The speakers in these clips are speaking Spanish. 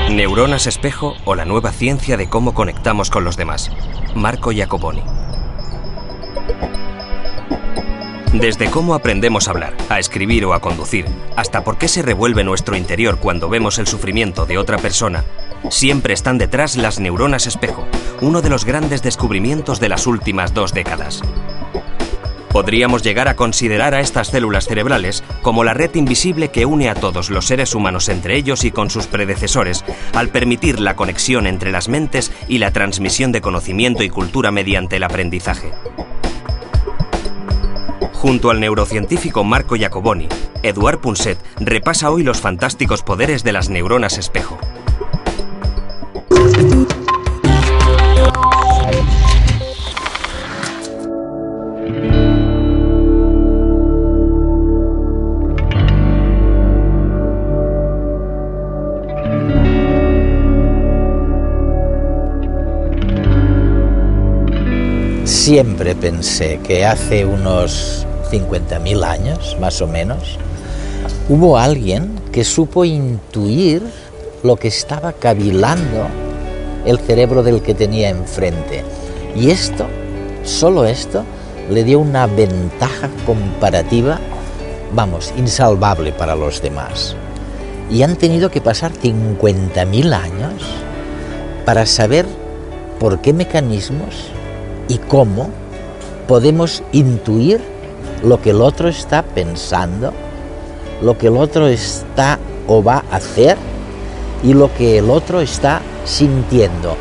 Neuronas espejo o la nueva ciencia de cómo conectamos con los demás. Marco Iacoboni. Desde cómo aprendemos a hablar, a escribir o a conducir, hasta por qué se revuelve nuestro interior cuando vemos el sufrimiento de otra persona, siempre están detrás las neuronas espejo, uno de los grandes descubrimientos de las últimas 2 décadas. Podríamos llegar a considerar a estas células cerebrales como la red invisible que une a todos los seres humanos entre ellos y con sus predecesores, al permitir la conexión entre las mentes y la transmisión de conocimiento y cultura mediante el aprendizaje. Junto al neurocientífico Marco Iacoboni, Eduard Punset repasa hoy los fantásticos poderes de las neuronas espejo. Siempre pensé que hace unos 50.000 años, más o menos, hubo alguien que supo intuir lo que estaba cavilando el cerebro del que tenía enfrente. Y esto, solo esto, le dio una ventaja comparativa, vamos, insalvable para los demás. Y han tenido que pasar 50.000 años para saber por qué mecanismos y cómo podemos intuir lo que el otro está pensando, lo que el otro está o va a hacer y lo que el otro está sintiendo.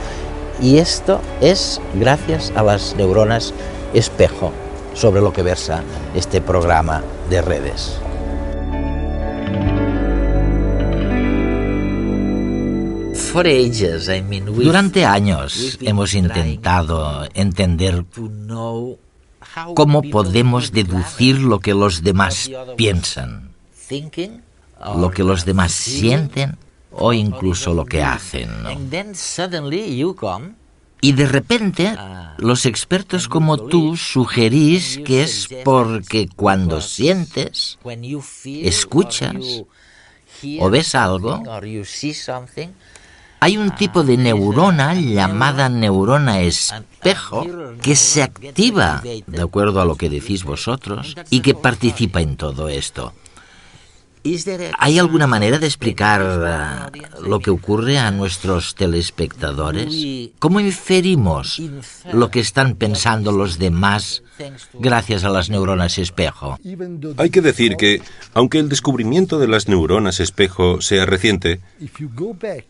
Y esto es gracias a las neuronas espejo, sobre lo que versa este programa de redes. Durante años hemos intentado entender cómo podemos deducir lo que los demás piensan, lo que los demás sienten o incluso lo que hacen, ¿no? Y de repente, los expertos como tú sugerís que es porque cuando sientes, escuchas o ves algo, hay un tipo de neurona llamada neurona espejo que se activa, de acuerdo a lo que decís vosotros, y que participa en todo esto. ¿Hay alguna manera de explicar lo que ocurre a nuestros telespectadores? ¿Cómo inferimos lo que están pensando los demás gracias a las neuronas espejo? Hay que decir que, aunque el descubrimiento de las neuronas espejo sea reciente,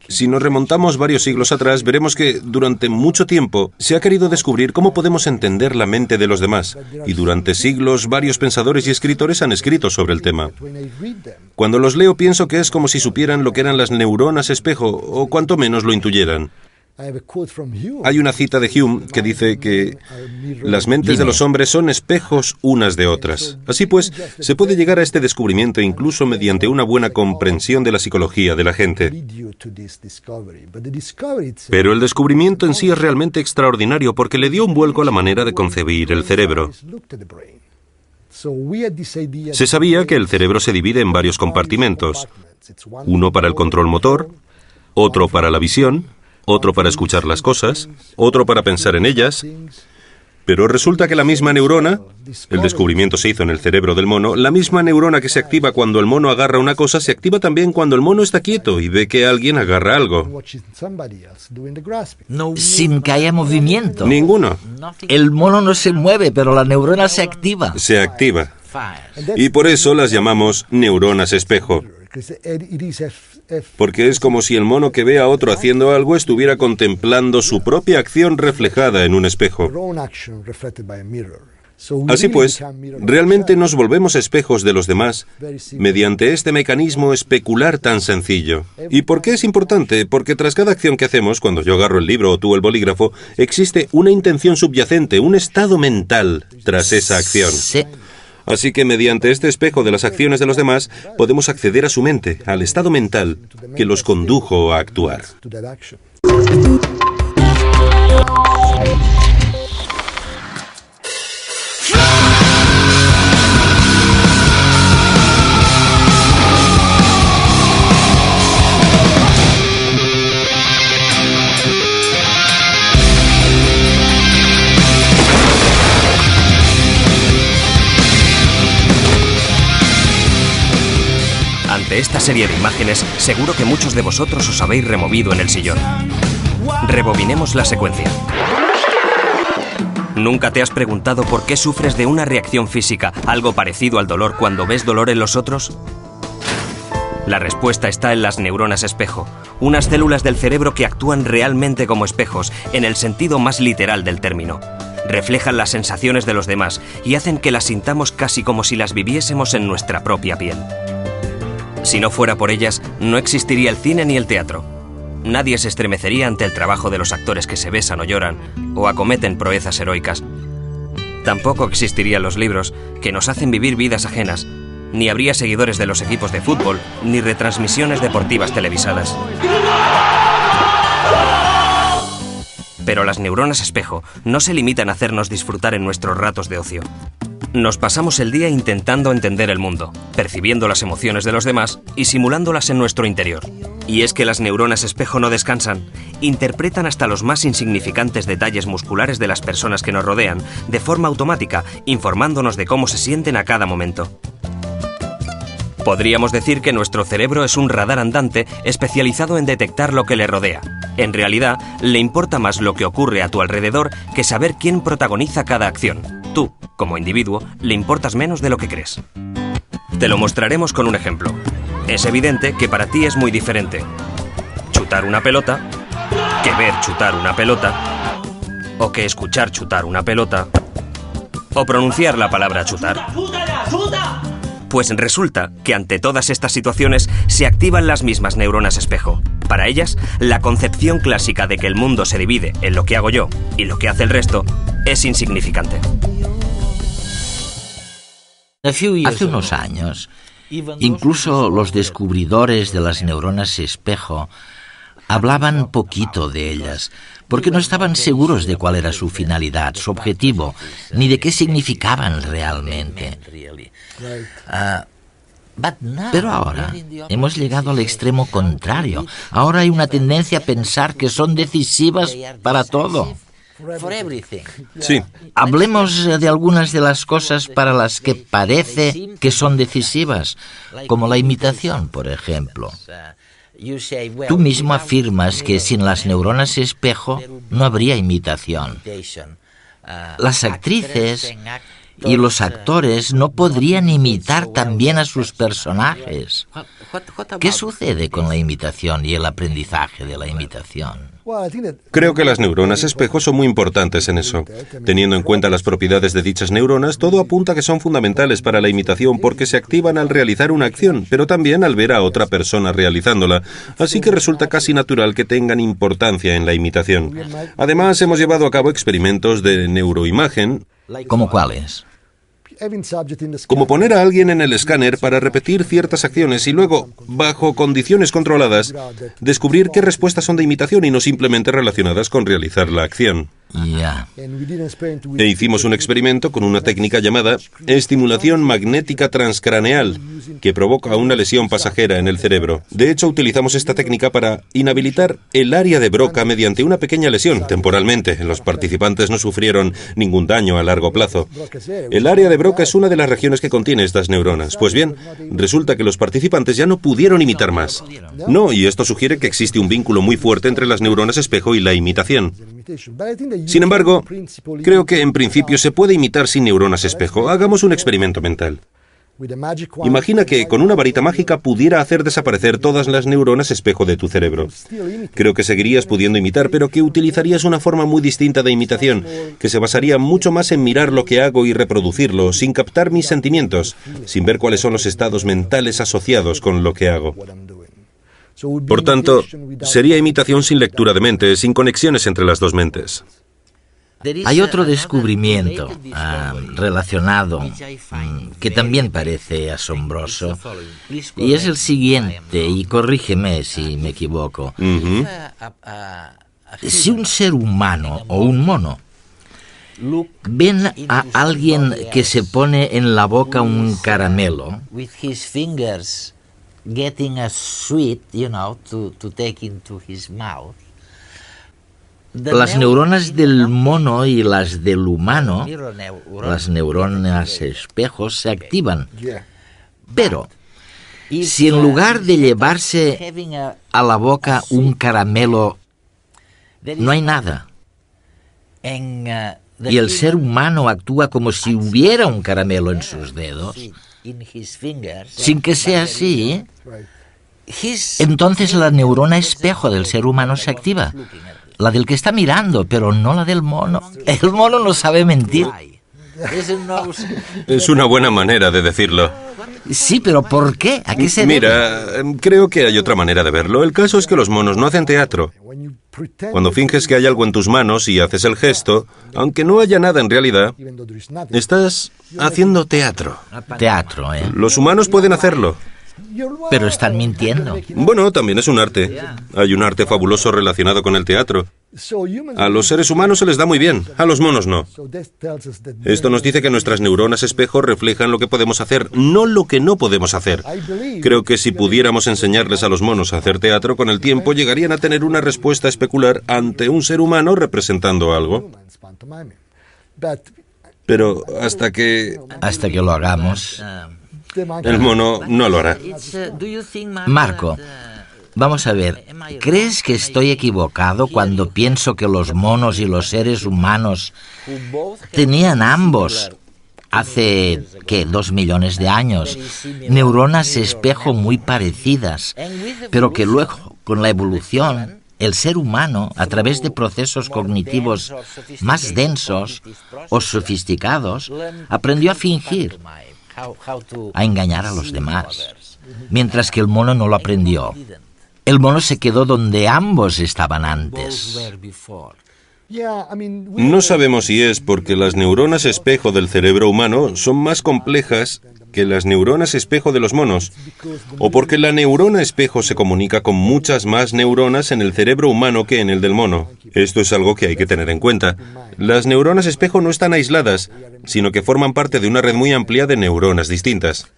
si nos remontamos varios siglos atrás, veremos que durante mucho tiempo se ha querido descubrir cómo podemos entender la mente de los demás, y durante siglos varios pensadores y escritores han escrito sobre el tema. Cuando los leo pienso que es como si supieran lo que eran las neuronas espejo, o cuanto menos lo intuyeran. Hay una cita de Hume que dice que las mentes de los hombres son espejos unas de otras. Así pues, se puede llegar a este descubrimiento incluso mediante una buena comprensión de la psicología de la gente. Pero el descubrimiento en sí es realmente extraordinario porque le dio un vuelco a la manera de concebir el cerebro. Se sabía que el cerebro se divide en varios compartimentos. Uno para el control motor, otro para la visión, otro para escuchar las cosas, otro para pensar en ellas. Pero resulta que la misma neurona, el descubrimiento se hizo en el cerebro del mono, la misma neurona que se activa cuando el mono agarra una cosa, se activa también cuando el mono está quieto y ve que alguien agarra algo. Sin que haya movimiento. Ninguno. El mono no se mueve, pero la neurona se activa. Se activa. Y por eso las llamamos neuronas espejo. Porque es como si el mono que ve a otro haciendo algo estuviera contemplando su propia acción reflejada en un espejo. Así pues, realmente nos volvemos espejos de los demás mediante este mecanismo especular tan sencillo. ¿Y por qué es importante? Porque tras cada acción que hacemos, cuando yo agarro el libro o tú el bolígrafo, existe una intención subyacente, un estado mental tras esa acción. Sí. Así que mediante este espejo de las acciones de los demás, podemos acceder a su mente, al estado mental que los condujo a actuar. Ante esta serie de imágenes, seguro que muchos de vosotros os habéis removido en el sillón. Rebobinemos la secuencia. ¿Nunca te has preguntado por qué sufres de una reacción física, algo parecido al dolor cuando ves dolor en los otros? La respuesta está en las neuronas espejo, unas células del cerebro que actúan realmente como espejos, en el sentido más literal del término. Reflejan las sensaciones de los demás y hacen que las sintamos casi como si las viviésemos en nuestra propia piel. Si no fuera por ellas, no existiría el cine ni el teatro. Nadie se estremecería ante el trabajo de los actores que se besan o lloran, o acometen proezas heroicas. Tampoco existirían los libros, que nos hacen vivir vidas ajenas, ni habría seguidores de los equipos de fútbol, ni retransmisiones deportivas televisadas. Pero las neuronas espejo no se limitan a hacernos disfrutar en nuestros ratos de ocio. Nos pasamos el día intentando entender el mundo, percibiendo las emociones de los demás y simulándolas en nuestro interior. Y es que las neuronas espejo no descansan, interpretan hasta los más insignificantes detalles musculares de las personas que nos rodean, de forma automática, informándonos de cómo se sienten a cada momento. Podríamos decir que nuestro cerebro es un radar andante especializado en detectar lo que le rodea. En realidad, le importa más lo que ocurre a tu alrededor que saber quién protagoniza cada acción. Tú, como individuo, le importas menos de lo que crees. Te lo mostraremos con un ejemplo. Es evidente que para ti es muy diferente chutar una pelota que ver chutar una pelota, o que escuchar chutar una pelota, o pronunciar la palabra chutar. Pues resulta que ante todas estas situaciones se activan las mismas neuronas espejo. Para ellas, la concepción clásica de que el mundo se divide en lo que hago yo y lo que hace el resto es insignificante. Hace unos años, incluso los descubridores de las neuronas espejo hablaban poquito de ellas, porque no estaban seguros de cuál era su finalidad, su objetivo, ni de qué significaban realmente. Pero ahora hemos llegado al extremo contrario. Ahora hay una tendencia a pensar que son decisivas para todo. Sí. Hablemos de algunas de las cosas para las que parece que son decisivas, como la imitación, por ejemplo. Tú mismo afirmas que sin las neuronas espejo no habría imitación. Las actrices y los actores no podrían imitar también a sus personajes. ¿Qué sucede con la imitación y el aprendizaje de la imitación? Creo que las neuronas espejo son muy importantes en eso. Teniendo en cuenta las propiedades de dichas neuronas, todo apunta a que son fundamentales para la imitación porque se activan al realizar una acción, pero también al ver a otra persona realizándola. Así que resulta casi natural que tengan importancia en la imitación. Además, hemos llevado a cabo experimentos de neuroimagen. ¿Cómo cuáles? Como poner a alguien en el escáner para repetir ciertas acciones y luego, bajo condiciones controladas, descubrir qué respuestas son de imitación y no simplemente relacionadas con realizar la acción. Ya. E hicimos un experimento con una técnica llamada estimulación magnética transcraneal, que provoca una lesión pasajera en el cerebro. De hecho, utilizamos esta técnica para inhabilitar el área de Broca mediante una pequeña lesión, temporalmente. Los participantes no sufrieron ningún daño a largo plazo. El área de Broca es una de las regiones que contiene estas neuronas. Pues bien, resulta que los participantes ya no pudieron imitar más. No, y esto sugiere que existe un vínculo muy fuerte entre las neuronas espejo y la imitación. Sin embargo, creo que en principio se puede imitar sin neuronas espejo. Hagamos un experimento mental. Imagina que con una varita mágica pudiera hacer desaparecer todas las neuronas espejo de tu cerebro. Creo que seguirías pudiendo imitar, pero que utilizarías una forma muy distinta de imitación, que se basaría mucho más en mirar lo que hago y reproducirlo, sin captar mis sentimientos, sin ver cuáles son los estados mentales asociados con lo que hago. Por tanto, sería imitación sin lectura de mente, sin conexiones entre las dos mentes. Hay otro descubrimiento relacionado que también parece asombroso, y es el siguiente, y corrígeme si me equivoco. Si un ser humano o un mono ven a alguien que se pone en la boca un caramelo, getting a sweet, to take into his mouth, las neuronas del mono y las del humano, las neuronas espejos, se activan. Pero si en lugar de llevarse a la boca un caramelo, no hay nada, y el ser humano actúa como si hubiera un caramelo en sus dedos, sin que sea así, entonces la neurona espejo del ser humano se activa. La del que está mirando, pero no la del mono. El mono no sabe mentir. Es una buena manera de decirlo. Sí, pero ¿por qué? ¿A qué se debe? Mira, creo que hay otra manera de verlo. El caso es que los monos no hacen teatro. Cuando finges que hay algo en tus manos y haces el gesto, aunque no haya nada en realidad, estás haciendo teatro. Teatro, ¿eh? Los humanos pueden hacerlo. Pero están mintiendo. Bueno, también es un arte. Hay un arte fabuloso relacionado con el teatro. A los seres humanos se les da muy bien, a los monos no. Esto nos dice que nuestras neuronas espejo reflejan lo que podemos hacer, no lo que no podemos hacer. Creo que si pudiéramos enseñarles a los monos a hacer teatro, con el tiempo llegarían a tener una respuesta especular ante un ser humano representando algo. Pero hasta que lo hagamos, el mono no lo hará. Marco, vamos a ver, ¿crees que estoy equivocado cuando pienso que los monos y los seres humanos tenían ambos, hace, 2 millones de años, neuronas espejo muy parecidas, pero que luego, con la evolución, el ser humano, a través de procesos cognitivos más densos o sofisticados, aprendió a fingir, a engañar a los demás, mientras que el mono no lo aprendió? El mono se quedó donde ambos estaban antes. No sabemos si es porque las neuronas espejo del cerebro humano son más complejas que las neuronas espejo de los monos, o porque la neurona espejo se comunica con muchas más neuronas en el cerebro humano que en el del mono. Esto es algo que hay que tener en cuenta. Las neuronas espejo no están aisladas, sino que forman parte de una red muy amplia de neuronas distintas.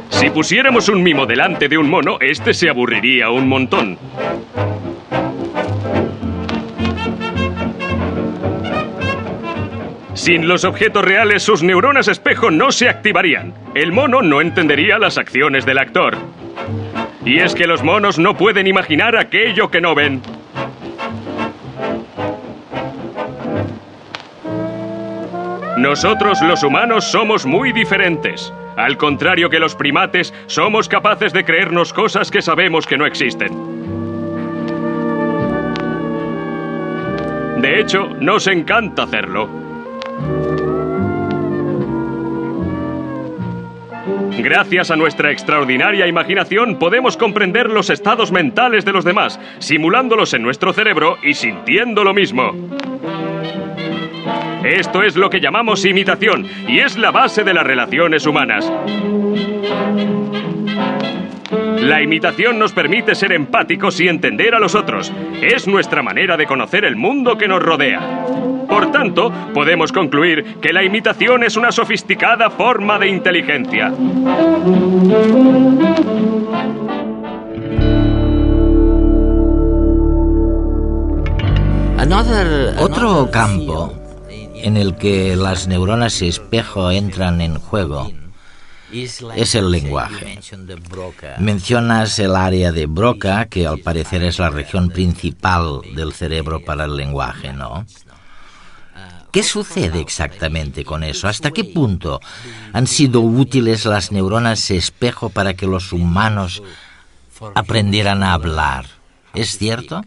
Si pusiéramos un mimo delante de un mono, este se aburriría un montón. Sin los objetos reales, sus neuronas espejo no se activarían. El mono no entendería las acciones del actor. Y es que los monos no pueden imaginar aquello que no ven. Nosotros, los humanos, somos muy diferentes. Al contrario que los primates, somos capaces de creernos cosas que sabemos que no existen. De hecho, nos encanta hacerlo. Gracias a nuestra extraordinaria imaginación podemos comprender los estados mentales de los demás, simulándolos en nuestro cerebro y sintiendo lo mismo. Esto es lo que llamamos imitación y es la base de las relaciones humanas. La imitación nos permite ser empáticos y entender a los otros. Es nuestra manera de conocer el mundo que nos rodea. Por tanto, podemos concluir que la imitación es una sofisticada forma de inteligencia. Otro campo en el que las neuronas espejo entran en juego es el lenguaje. Mencionas el área de Broca, que al parecer es la región principal del cerebro para el lenguaje, ¿no? ¿Qué sucede exactamente con eso? ¿Hasta qué punto han sido útiles las neuronas espejo para que los humanos aprendieran a hablar? ¿Es cierto?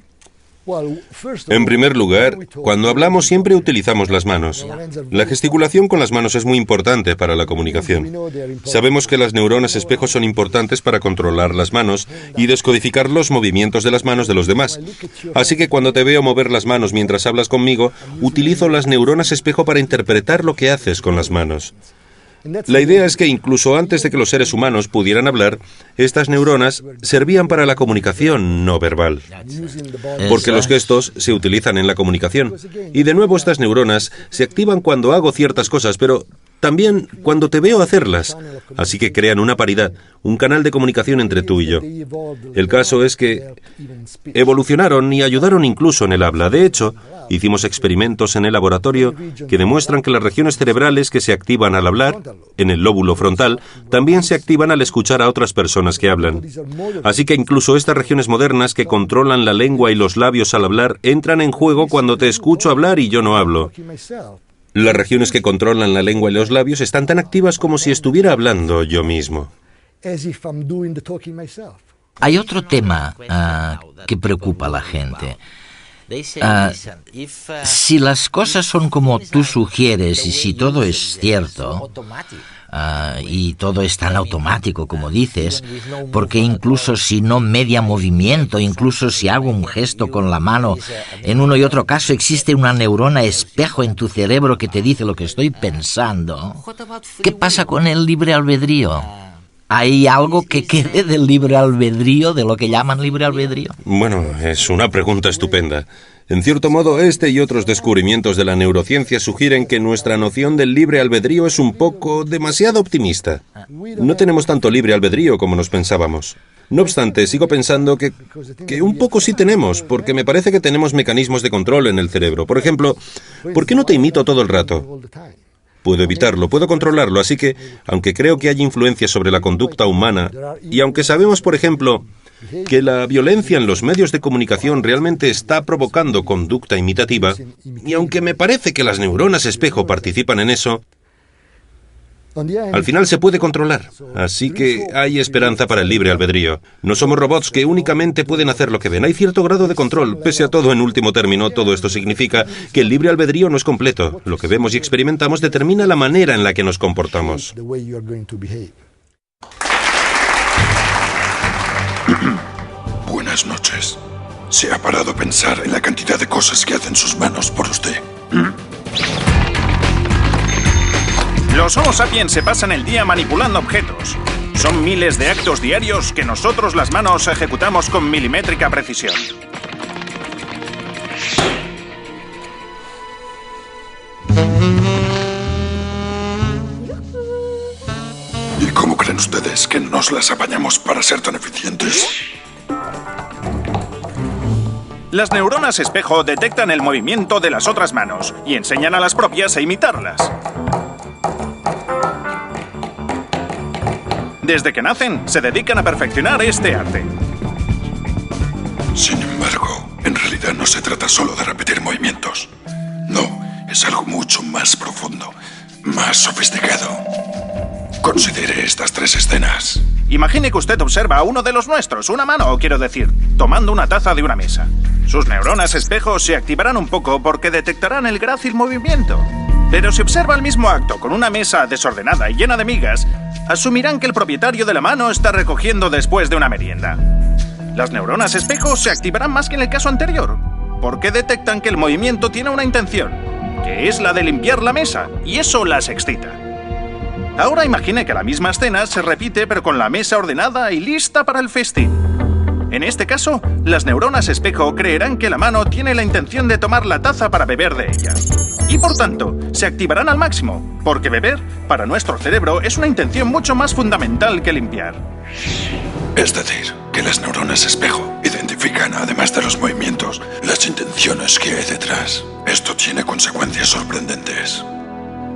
En primer lugar, cuando hablamos siempre utilizamos las manos. La gesticulación con las manos es muy importante para la comunicación. Sabemos que las neuronas espejo son importantes para controlar las manos y descodificar los movimientos de las manos de los demás. Así que cuando te veo mover las manos mientras hablas conmigo, utilizo las neuronas espejo para interpretar lo que haces con las manos. La idea es que incluso antes de que los seres humanos pudieran hablar, estas neuronas servían para la comunicación no verbal. Porque los gestos se utilizan en la comunicación. Y de nuevo estas neuronas se activan cuando hago ciertas cosas, pero también cuando te veo hacerlas. Así que crean una paridad, un canal de comunicación entre tú y yo. El caso es que evolucionaron y ayudaron incluso en el habla. De hecho, hicimos experimentos en el laboratorio que demuestran que las regiones cerebrales que se activan al hablar, en el lóbulo frontal, también se activan al escuchar a otras personas que hablan. Así que incluso estas regiones modernas que controlan la lengua y los labios al hablar entran en juego cuando te escucho hablar y yo no hablo. Las regiones que controlan la lengua y los labios están tan activas como si estuviera hablando yo mismo. Hay otro tema que preocupa a la gente. Si las cosas son como tú sugieres y si todo es cierto, y todo es tan automático como dices, porque incluso si no media movimiento, incluso si hago un gesto con la mano, en uno y otro caso existe una neurona espejo en tu cerebro que te dice lo que estoy pensando, ¿qué pasa con el libre albedrío? ¿Hay algo que quede del libre albedrío, de lo que llaman libre albedrío? Bueno, es una pregunta estupenda. En cierto modo, este y otros descubrimientos de la neurociencia sugieren que nuestra noción del libre albedrío es un poco demasiado optimista. No tenemos tanto libre albedrío como nos pensábamos. No obstante, sigo pensando que un poco sí tenemos, porque me parece que tenemos mecanismos de control en el cerebro. Por ejemplo, ¿por qué no te imito todo el rato? Puedo evitarlo, puedo controlarlo, así que, aunque creo que hay influencia sobre la conducta humana, y aunque sabemos, por ejemplo, que la violencia en los medios de comunicación realmente está provocando conducta imitativa, y aunque me parece que las neuronas espejo participan en eso, al final se puede controlar. Así que hay esperanza para el libre albedrío. No somos robots que únicamente pueden hacer lo que ven. Hay cierto grado de control. Pese a todo, en último término, todo esto significa que el libre albedrío no es completo. Lo que vemos y experimentamos determina la manera en la que nos comportamos. Buenas noches. ¿Se ha parado a pensar en la cantidad de cosas que hacen sus manos por usted? Los Homo sapiens se pasan el día manipulando objetos. Son miles de actos diarios que nosotros las manos ejecutamos con milimétrica precisión. ¿Y cómo creen ustedes que nos las apañamos para ser tan eficientes? Las neuronas espejo detectan el movimiento de las otras manos y enseñan a las propias a imitarlas. Desde que nacen, se dedican a perfeccionar este arte. Sin embargo, en realidad no se trata solo de repetir movimientos. No, es algo mucho más profundo, más sofisticado. Considere estas 3 escenas. Imagine que usted observa a uno de los nuestros, una mano, quiero decir, tomando una taza de una mesa. Sus neuronas espejo se activarán un poco porque detectarán el grácil movimiento. Pero si observa el mismo acto con una mesa desordenada y llena de migas, asumirán que el propietario de la mano está recogiendo después de una merienda. Las neuronas espejo se activarán más que en el caso anterior, porque detectan que el movimiento tiene una intención, que es la de limpiar la mesa, y eso las excita. Ahora imagine que la misma escena se repite pero con la mesa ordenada y lista para el festín. En este caso, las neuronas espejo creerán que la mano tiene la intención de tomar la taza para beber de ella. Y por tanto, se activarán al máximo, porque beber, para nuestro cerebro, es una intención mucho más fundamental que limpiar. Es decir, que las neuronas espejo identifican, además de los movimientos, las intenciones que hay detrás. Esto tiene consecuencias sorprendentes.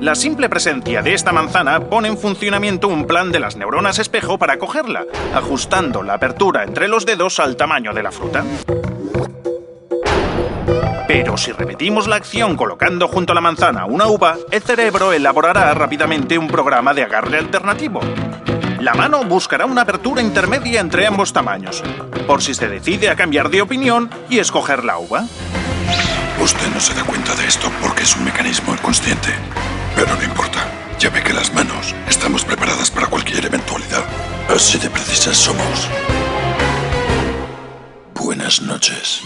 La simple presencia de esta manzana pone en funcionamiento un plan de las neuronas espejo para cogerla, ajustando la apertura entre los dedos al tamaño de la fruta. Pero si repetimos la acción colocando junto a la manzana una uva, el cerebro elaborará rápidamente un programa de agarre alternativo. La mano buscará una apertura intermedia entre ambos tamaños, por si se decide a cambiar de opinión y escoger la uva. Usted no se da cuenta de esto porque es un mecanismo inconsciente. Pero no importa. Ya ve que las manos estamos preparadas para cualquier eventualidad. Así de precisas somos. Buenas noches.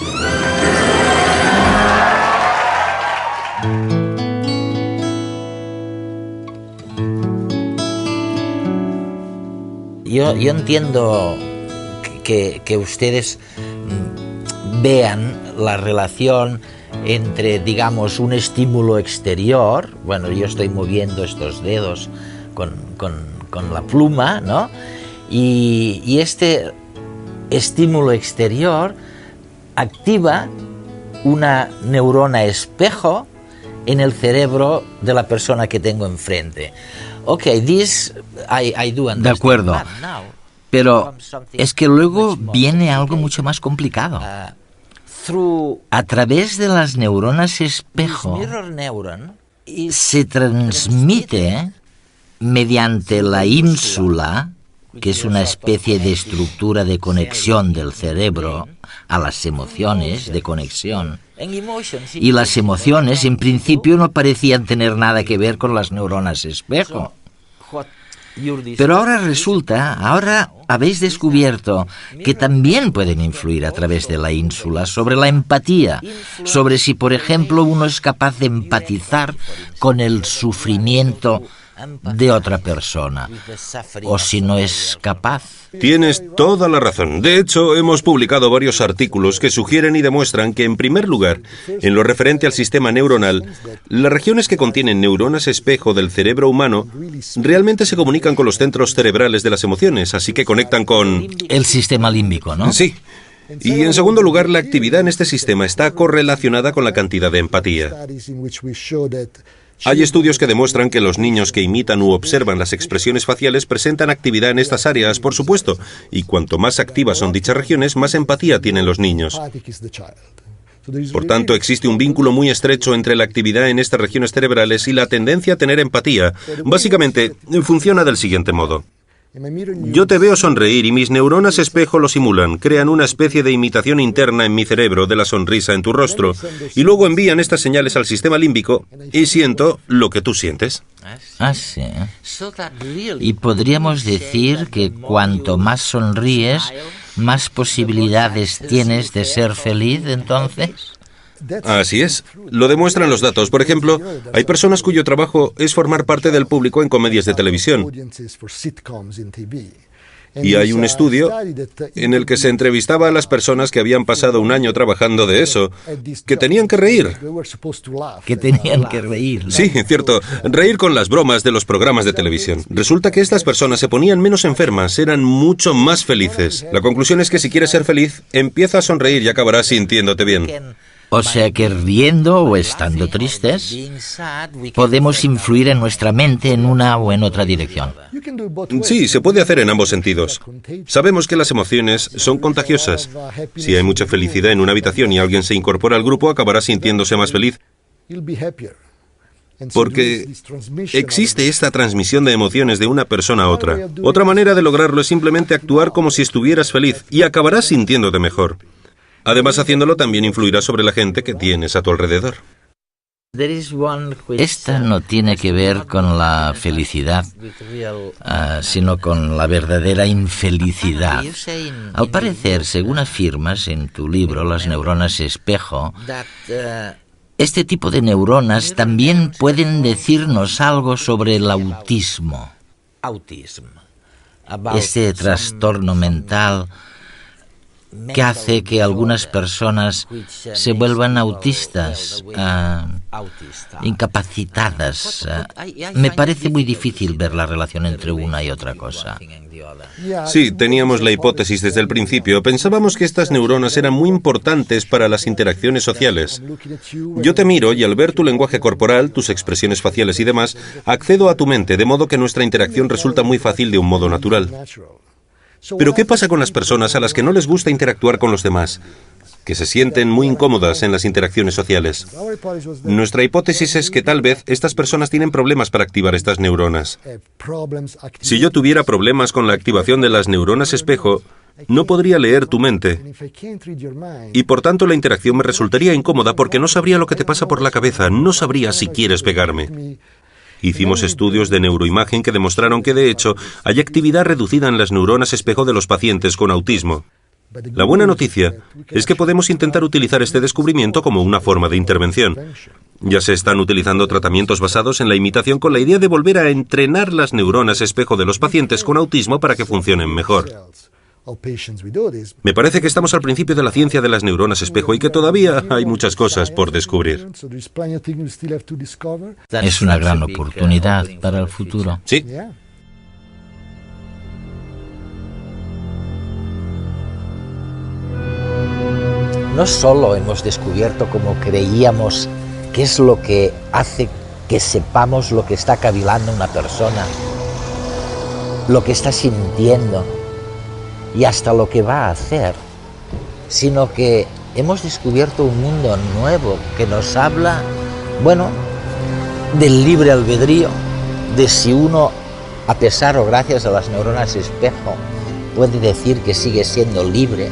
Yo entiendo que ustedes vean la relación entre, digamos, un estímulo exterior. Bueno, yo estoy moviendo estos dedos con la pluma, ¿no? Y este estímulo exterior activa una neurona espejo en el cerebro de la persona que tengo enfrente. Okay, this I do understand. De acuerdo, pero es que luego viene algo mucho más complicado. A través de las neuronas espejo se transmite mediante la ínsula, que es una especie de estructura de conexión del cerebro a las emociones, de conexión. Y las emociones, en principio, no parecían tener nada que ver con las neuronas espejo. Pero ahora habéis descubierto que también pueden influir a través de la ínsula sobre la empatía, sobre si, por ejemplo, uno es capaz de empatizar con el sufrimiento de otra persona, o si no es capaz. Tienes toda la razón. De hecho, hemos publicado varios artículos que sugieren y demuestran que, en primer lugar, en lo referente al sistema neuronal, las regiones que contienen neuronas espejo del cerebro humano realmente se comunican con los centros cerebrales de las emociones, así que conectan con... El sistema límbico, ¿no? Sí. Y en segundo lugar, la actividad en este sistema está correlacionada con la cantidad de empatía. Hay estudios que demuestran que los niños que imitan u observan las expresiones faciales presentan actividad en estas áreas, por supuesto, y cuanto más activas son dichas regiones, más empatía tienen los niños. Por tanto, existe un vínculo muy estrecho entre la actividad en estas regiones cerebrales y la tendencia a tener empatía. Básicamente, funciona del siguiente modo. Yo te veo sonreír y mis neuronas espejo lo simulan, crean una especie de imitación interna en mi cerebro de la sonrisa en tu rostro, y luego envían estas señales al sistema límbico y siento lo que tú sientes. Ah, sí. Y podríamos decir que cuanto más sonríes, más posibilidades tienes de ser feliz, entonces. Así es. Lo demuestran los datos. Por ejemplo, hay personas cuyo trabajo es formar parte del público en comedias de televisión. Y hay un estudio en el que se entrevistaba a las personas que habían pasado un año trabajando de eso, que tenían que reír. Que tenían que reír, ¿no? Sí, cierto. Reír con las bromas de los programas de televisión. Resulta que estas personas se ponían menos enfermas, eran mucho más felices. La conclusión es que si quieres ser feliz, empieza a sonreír y acabarás sintiéndote bien. O sea que riendo o estando tristes, podemos influir en nuestra mente en una o en otra dirección. Sí, se puede hacer en ambos sentidos. Sabemos que las emociones son contagiosas. Si hay mucha felicidad en una habitación y alguien se incorpora al grupo, acabará sintiéndose más feliz. Porque existe esta transmisión de emociones de una persona a otra. Otra manera de lograrlo es simplemente actuar como si estuvieras feliz y acabarás sintiéndote mejor. Además, haciéndolo también influirá sobre la gente que tienes a tu alrededor. Esta no tiene que ver con la felicidad, sino con la verdadera infelicidad. Al parecer, según afirmas en tu libro, Las neuronas espejo, este tipo de neuronas también pueden decirnos algo sobre el autismo. Este trastorno mental que hace que algunas personas se vuelvan autistas, incapacitadas. Me parece muy difícil ver la relación entre una y otra cosa. Sí, teníamos la hipótesis desde el principio. Pensábamos que estas neuronas eran muy importantes para las interacciones sociales. Yo te miro y al ver tu lenguaje corporal, tus expresiones faciales y demás, accedo a tu mente, de modo que nuestra interacción resulta muy fácil de un modo natural. Pero ¿qué pasa con las personas a las que no les gusta interactuar con los demás? que se sienten muy incómodas en las interacciones sociales. Nuestra hipótesis es que tal vez estas personas tienen problemas para activar estas neuronas. Si yo tuviera problemas con la activación de las neuronas espejo, no podría leer tu mente. Y por tanto la interacción me resultaría incómoda porque no sabría lo que te pasa por la cabeza, no sabría si quieres pegarme. Hicimos estudios de neuroimagen que demostraron que, de hecho, hay actividad reducida en las neuronas espejo de los pacientes con autismo. La buena noticia es que podemos intentar utilizar este descubrimiento como una forma de intervención. Ya se están utilizando tratamientos basados en la imitación con la idea de volver a entrenar las neuronas espejo de los pacientes con autismo para que funcionen mejor. Me parece que estamos al principio de la ciencia de las neuronas espejo y que todavía hay muchas cosas por descubrir. Es una gran oportunidad para el futuro. Sí. No solo hemos descubierto, como creíamos, qué es lo que hace que sepamos lo que está cavilando una persona, lo que está sintiendo y hasta lo que va a hacer, sino que hemos descubierto un mundo nuevo que nos habla, bueno, del libre albedrío, de si uno, a pesar o gracias a las neuronas espejo, puede decir que sigue siendo libre.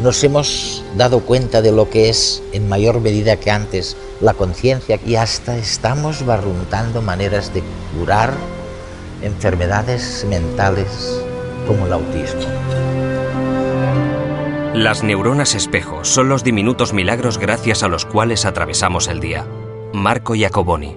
Nos hemos dado cuenta de lo que es, en mayor medida que antes, la conciencia, y hasta estamos barruntando maneras de curar enfermedades mentales como el autismo. Las neuronas espejo son los diminutos milagros gracias a los cuales atravesamos el día. Marco Iacoboni.